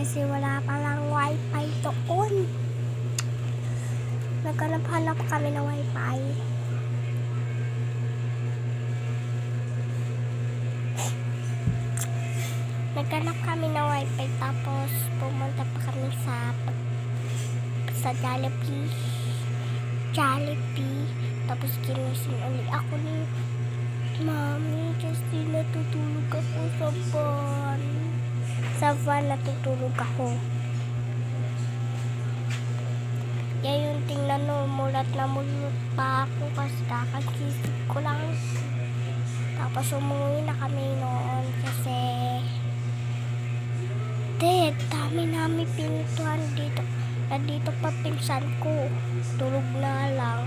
kasi wala palang wifi doon. Naghanap-hanap kami ng wifi. Naghanap kami ng wifi, tapos pumunta pa kami sa Jollibee. Tapos ginising ulit ako ni Mami kasi natutulog ako sa van. Sa van natutulog ako. Kaya yung tingnan mo, mulat na mulat pa ako kasi kakagising ko lang. Tapos umuwi na kami noon kasi dami namin pintuan dito. Nandito pa pinsan ko. Tulog na lang.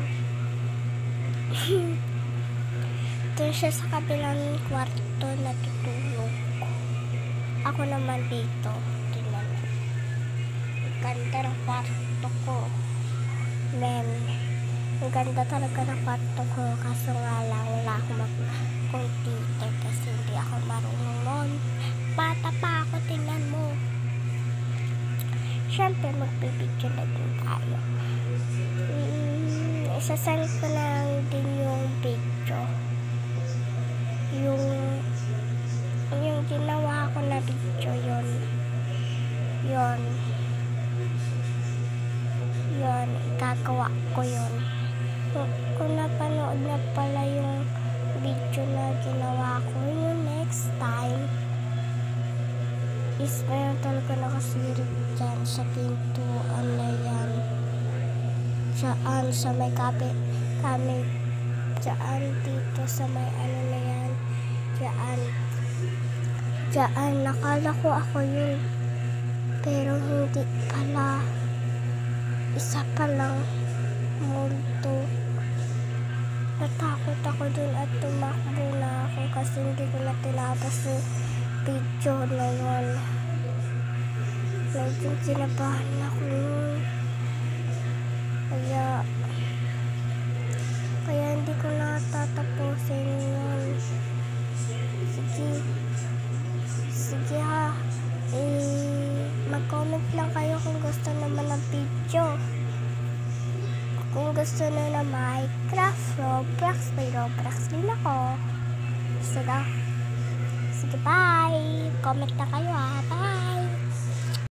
Doon siya sa kabilang kwarto natutulog. Ako naman dito. Tingnan mo. Ganda ng kwarto ko. Men, ang ganda talaga ng kwarto ko. Kaso nga lang wala ako mag-computer kasi hindi ako marunong noon. Bata pa ako, tingnan mo. Siyempre, magbibidyo na din tayo. Isasend ko lang din yung video. Yung ginawa ko na video, yun, gagawa ko yun. Kung napanood na pala yung video na ginawa ko, yung next time, is mayroon talaga nakasirit dyan sa pintuan na yan. Diyan sa may kami diyan dito sa may ano na yan. Diyan nakala ko ako yun, pero hindi pala. Isa pa lang multo. Natakot ako dun at tumakbo na ako kasi hindi ko na tinapos yung video na yun. Medyo kinabahan ako nun. Kaya hindi ko na tatapusin yun. Sige ha. Mag-comment lang kayo kung gusto naman ng video. Kung gusto na Minecraft, Roblox, may Roblox din ako. Gusto na. Sige, bye. Comment na kayo ha. Bye.